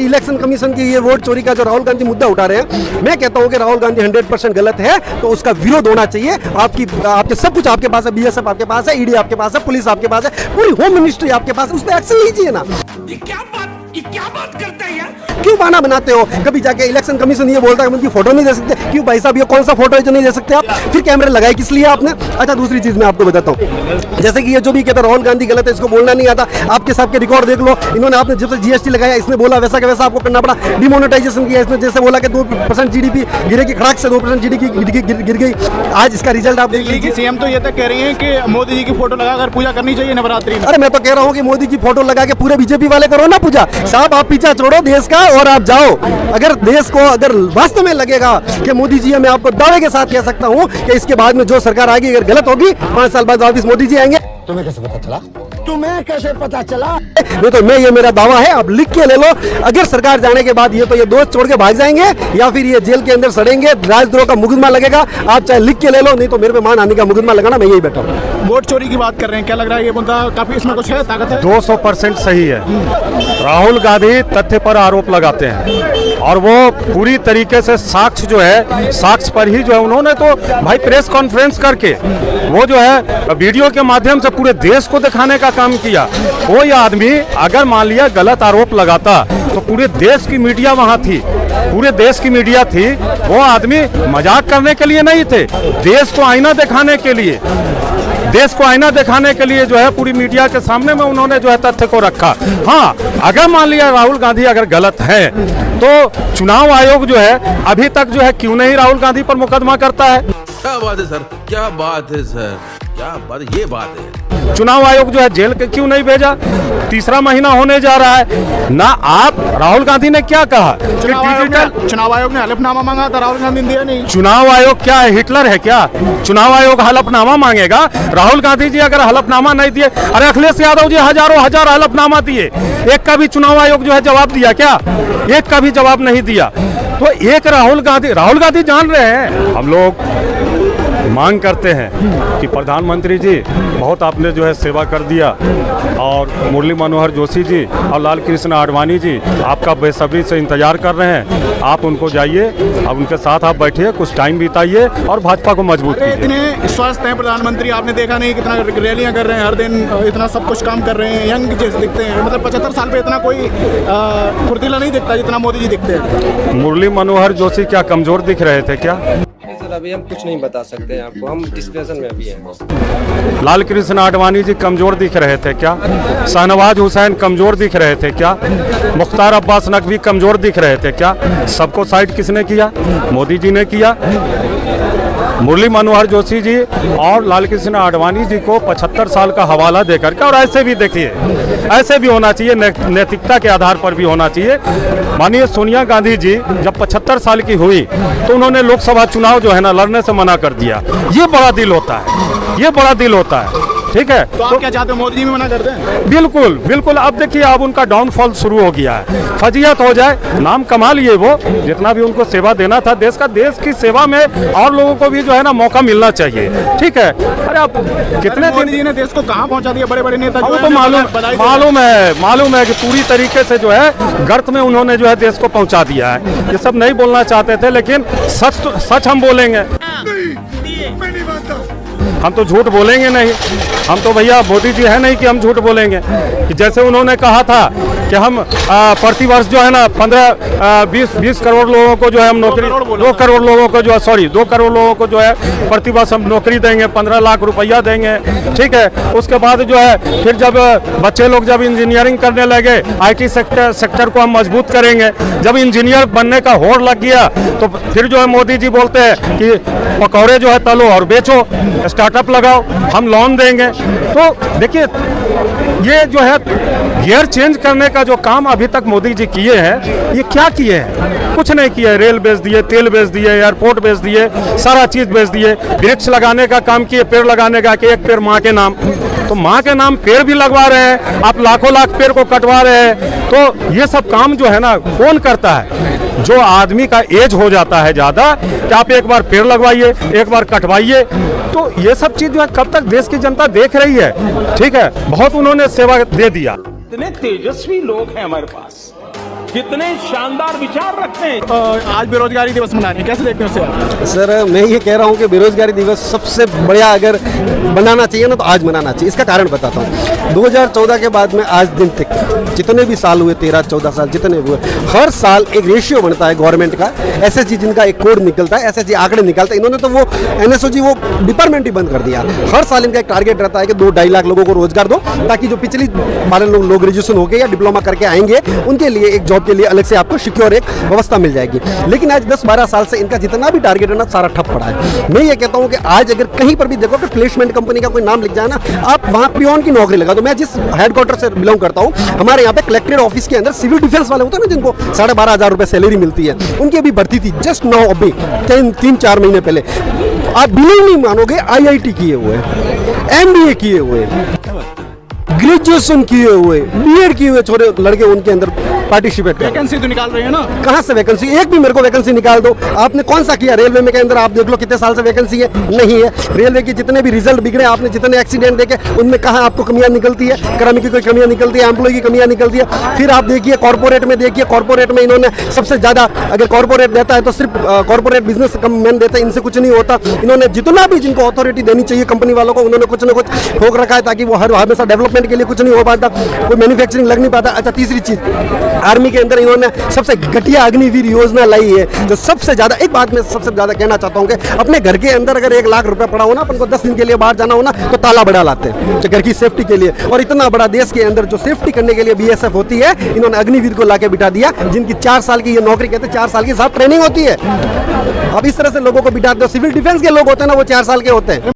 Election commission की ये vote चोरी का जो राहुल गांधी मुद्दा उठा रहे हैं, मैं कहता हूं कि राहुल गांधी 100% गलत है, तो उसका विरोध होना चाहिए। आपके सब कुछ आपके पास है, बीएसएफ आपके पास है, ईडी आपके पास है, पुलिस आपके पास है, पूरी होम मिनिस्ट्री आपके पास है, उस पर एक्शन लीजिए ना। ये क्या बात करते हैं यार? क्यों बहाना बनाते हो? कभी जाके इलेक्शन कमीशन ये बोलता है उनकी फोटो नहीं दे सकते, क्यों भाई साहब ये कौन सा फोटो है जो नहीं दे सकते आप? फिर कैमरे लगाए किस लिए आपने? अच्छा, दूसरी चीज मैं आपको बताता हूँ, जैसे कि ये जो भी कहता राहुल गांधी गलत है, इसको बोलना नहीं आता, आपके साहब के रिकॉर्ड देख लो, इन्होंने आपने जब से जीएसटी लगाया इसने बोला वैसा का वैसा आपको करना पड़ा, डिमोनेटाइजेशन किया इसने, जैसे बोला कि 2% जीडीपी गिरेगी, खड़ाक से 2% जीडीपी गिर गई। आज इसका रिजल्ट आप देख लीजिए। सीएम तो ये तक कह रही है कि मोदी जी की फोटो लगाकर पूजा करनी चाहिए नवरात्रि में। अरे मैं तो कह रहा हूँ कि मोदी की फोटो लगा के पूरे बीजेपी वाले करो ना पूजा। साहब आप पीछा छोड़ो देश का और आप जाओ। अगर देश को अगर वास्तव में लगेगा कि मोदी जी है, मैं आपको दावे के साथ कह सकता हूं कि इसके बाद में जो सरकार आएगी अगर गलत होगी, 5 साल बाद वापिस मोदी जी आएंगे। तुम्हें कैसे पता चला? नहीं तो मैं, ये मेरा दावा है, आप लिख के ले लो। अगर सरकार जाने के बाद ये तो ये दोस्त छोड़ के भाग जाएंगे या फिर ये जेल के अंदर सड़ेंगे, राजद्रोह का मुकदमा लगेगा। आप चाहे लिख के ले लो, नहीं तो मेरे पे मान आने का मुकदमा लगाना, मैं यही बैठा हूँ। वोट चोरी की बात कर रहे हैं, क्या लग रहा है ये मुद्दा काफी इसमें कुछ है, ताकत है? 200% सही है। राहुल गांधी तथ्य पर आरोप लगाते हैं और वो पूरी तरीके से साक्ष्य जो है, साक्ष्य पर ही जो है, उन्होंने तो भाई प्रेस कॉन्फ्रेंस करके वो जो है वीडियो के माध्यम से पूरे देश को दिखाने का काम किया। कोई आदमी अगर मान लिया गलत आरोप लगाता तो पूरे देश की मीडिया वहां थी, पूरे देश की मीडिया थी। वो आदमी मजाक करने के लिए नहीं थे, देश को आईना दिखाने के लिए, देश को आईना दिखाने के लिए जो है पूरी मीडिया के सामने में उन्होंने जो है तथ्य को रखा। हाँ, अगर मान लिया राहुल गांधी अगर गलत है तो चुनाव आयोग जो है अभी तक जो है क्यों नहीं राहुल गांधी पर मुकदमा करता है? क्या बात है सर, क्या बात है सर, क्या बात, ये बात है। चुनाव आयोग जो है जेल के क्यों नहीं भेजा? तीसरा महीना होने जा रहा है ना। आप राहुल गांधी ने क्या कहा? चुनाव आयोग ने हलफनामा मांगा था, राहुल गांधी ने दिया नहीं। चुनाव आयोग क्या है, हिटलर है क्या? चुनाव आयोग हलफनामा मांगेगा? राहुल गांधी जी अगर हलफनामा नहीं दिए, अरे अखिलेश यादव जी हजारों हजार हलफनामा दिए, एक का भी चुनाव आयोग जो है जवाब दिया क्या? एक का भी जवाब नहीं दिया। तो एक राहुल गांधी जान रहे हैं। हम लोग मांग करते हैं कि प्रधानमंत्री जी बहुत आपने जो है सेवा कर दिया, और मुरली मनोहर जोशी जी और लाल कृष्ण आडवाणी जी आपका बेसब्री से इंतजार कर रहे हैं। आप उनको जाइए, अब उनके साथ आप बैठिए, कुछ टाइम बिताइए और भाजपा को मजबूत कीजिए। इतने स्वस्थ हैं प्रधानमंत्री, आपने देखा नहीं कितना रैलियां कर रहे हैं हर दिन, इतना सब कुछ काम कर रहे हैं, यंग जैसे दिखते हैं। मतलब 75 साल पे इतना कोई फुर्तीला नहीं दिखता जितना मोदी जी दिखते हैं। मुरली मनोहर जोशी क्या कमजोर दिख रहे थे क्या? सर अभी हम कुछ नहीं बता सकते हैं आपको, हम डिस्कशन में अभी हैं। लाल कृष्ण आडवाणी जी कमजोर दिख रहे थे क्या? शाहनवाज हुसैन कमजोर दिख रहे थे क्या? मुख्तार अब्बास नकवी कमजोर दिख रहे थे क्या? सबको साइड किसने किया? मोदी जी ने किया। मुरली मनोहर जोशी जी और लाल कृष्ण आडवाणी जी को 75 साल का हवाला देकर के, और ऐसे भी देखिए, ऐसे भी होना चाहिए, नैतिकता के आधार पर भी होना चाहिए। माननीय सोनिया गांधी जी जब 75 साल की हुई तो उन्होंने लोकसभा चुनाव जो है ना लड़ने से मना कर दिया। ये बड़ा दिल होता है, ये बड़ा दिल होता है। ठीक है, तो आप क्या चाहते हो, मोदी जी भी मना कर दें? बिल्कुल बिल्कुल। अब देखिए, अब उनका डाउनफॉल शुरू हो गया है, फजीयत हो जाए, नाम कमा लिए वो, जितना भी उनको सेवा देना था देश का, देश की सेवा में और लोगों को भी जो है ना मौका मिलना चाहिए। ठीक है, अरे आप कितने मोदी जी ने देश को कहाँ पहुँचा दिया, बड़े बड़े नेता जो तो मालूम है कि पूरी तरीके से जो है गर्त में उन्होंने जो है देश को पहुँचा दिया है। ये सब नहीं बोलना चाहते थे, लेकिन सच हम बोलेंगे, हम तो झूठ बोलेंगे नहीं। हम तो भैया मोदी जी है नहीं कि हम झूठ बोलेंगे। कि जैसे उन्होंने कहा था कि हम प्रतिवर्ष जो है ना 20 करोड़ लोगों को जो है हम नौकरी, 2 करोड़ लोगों को जो है 2 करोड़ लोगों को जो है प्रतिवर्ष हम नौकरी देंगे, 15 लाख रुपया देंगे। ठीक है, उसके बाद जो है फिर जब बच्चे लोग जब इंजीनियरिंग करने लगे, IT सेक्टर को हम मजबूत करेंगे। जब इंजीनियर बनने का होड़ लग गया तो फिर जो है मोदी जी बोलते हैं कि पकौड़े जो है तलो और बेचो, स्टार्टअप लगाओ, हम लोन देंगे। तो देखिए, ये जो है गियर चेंज करने का जो काम अभी तक मोदी जी किए हैं, ये क्या किए हैं? कुछ नहीं किए। रेल बेच दिए, तेल बेच दिए, एयरपोर्ट बेच दिए, सारा चीज बेच दिए। वृक्ष लगाने का काम किए, पेड़ लगाने का, कि एक पेड़ माँ के नाम, तो माँ के नाम पेड़ भी लगवा रहे हैं आप, लाखों लाख पेड़ को कटवा रहे हैं। तो ये सब काम जो है ना कौन करता है? जो आदमी का एज हो जाता है ज्यादा, कि आप एक बार पेड़ लगवाइए, एक बार कटवाइए। तो ये सब चीज जो है कब तक देश की जनता देख रही है? ठीक है, बहुत उन्होंने सेवा दे दिया। इतने तेजस्वी लोग हैं हमारे पास कितने शानदार विचार रखते हैं। आज बेरोजगारी दिवस मना रहे हैं, कैसे देखते हैं उसे आप? सर मैं ये कह रहा हूँ कि बेरोजगारी दिवस सबसे बढ़िया अगर मनाना चाहिए ना तो आज मनाना चाहिए। इसका कारण बताता हूँ। 2014 के बाद में आज दिन तक जितने भी साल हुए, 13-14 साल जितने हुए, हर साल एक रेशियो बनता है गवर्नमेंट का, एसएसजी जिनका एक कोड निकलता है, एसएसजी आंकड़े निकलता है। इन्होंने तो वो एनएसओजी वो डिपार्टमेंट ही बंद कर दिया। हर साल इनका एक टारगेट रहता है कि 2-2.5 लाख लोगों को रोजगार दो, ताकि जो पिछली 12 लोग ग्रेजुएशन होकर या डिप्लोमा करके आएंगे उनके लिए एक जॉब के लिए अलग से आपको सिक्योर एक व्यवस्था मिल जाएगी। लेकिन आज 10-12 साल से इनका जितना भी टारगेट है ना सारा ठप पड़ा है। मैं ये कहता हूँ कि आज अगर कहीं पर भी देखो कि प्लेसमेंट कंपनी का कोई नाम लिख जाए ना, आप वहाँ पियोन की नौकरी लगा दो। मैं जिस हेडक्वार्टर से बिलोंग करता हूँ, हमारे यहाँ पे कलेक्ट्रेट ऑफिस के अंदर सिविल डिफेंस वाले होते हैं ना, जिनको 12,500 रुपए सैलरी मिलती है, उनकी अभी भर्ती थी जस्ट नाउ, अभी 3-4 महीने पहले। आप बिल्कुल नहीं मानोगे, IIT किए हुए, MBA किए हुए, ग्रेजुएशन किए हुए, BEd किए हुए छोरे लड़के उनके अंदर पार्टिसिपेट कर। वैकेंसी तो निकाल रहे हैं ना, कहाँ से वैकेंसी? एक भी मेरे को वैकेंसी निकाल दो। आपने कौन सा किया? रेलवे में के अंदर आप देख लो कितने साल से वैकेंसी है, नहीं है। रेलवे के जितने भी रिजल्ट बिगड़े, आपने जितने एक्सीडेंट देखे, उनमें कहाँ आपको कमियां निकलती है? कर्मी की कोई कमियां निकलती है, एम्प्लॉय की कमियां निकलती है। फिर आप देखिए कॉर्पोरेट में, देखिए कॉर्पोरेट में इन्होंने सबसे ज्यादा, अगर कॉर्पोरेट देता है तो सिर्फ कॉर्पोरेट बिजनेस मैन देता है, इनसे कुछ नहीं होता। इन्होंने जितना भी जिनको अथॉरिटी देनी चाहिए कंपनी वालों को, उन्होंने कुछ ना कुछ ठोक रखा है, ताकि वो हर हमेशा डेवलपमेंट के लिए कुछ नहीं हो पाता, कोई मैन्युफैक्चरिंग लग नहीं पाता। अच्छा, तीसरी चीज, आर्मी के अंदर इन्होंने सबसे घटिया अग्निवीर योजना लाई है, जो सबसे ज्यादा, एक बात मैं सबसे ज्यादा कहना चाहता हूँ कि अपने घर के अंदर अगर 1 लाख रुपया पड़ा हो ना, अपन को 10 दिन के लिए बाहर जाना हो ना, तो ताला बड़ा लाते हैं तो घर की सेफ्टी के लिए। और इतना बड़ा देश के अंदर जो सेफ्टी करने के लिए BSF होती है, इन्होंने अग्निवीर को लाके बिठा दिया, जिनकी 4 साल की ये नौकरी, कहते हैं 4 साल की साथ ट्रेनिंग होती है। अब इस तरह से लोगों को बिठाते हो। सिविल डिफेंस के लोग होते हैं ना, वो 4 साल के होते हैं।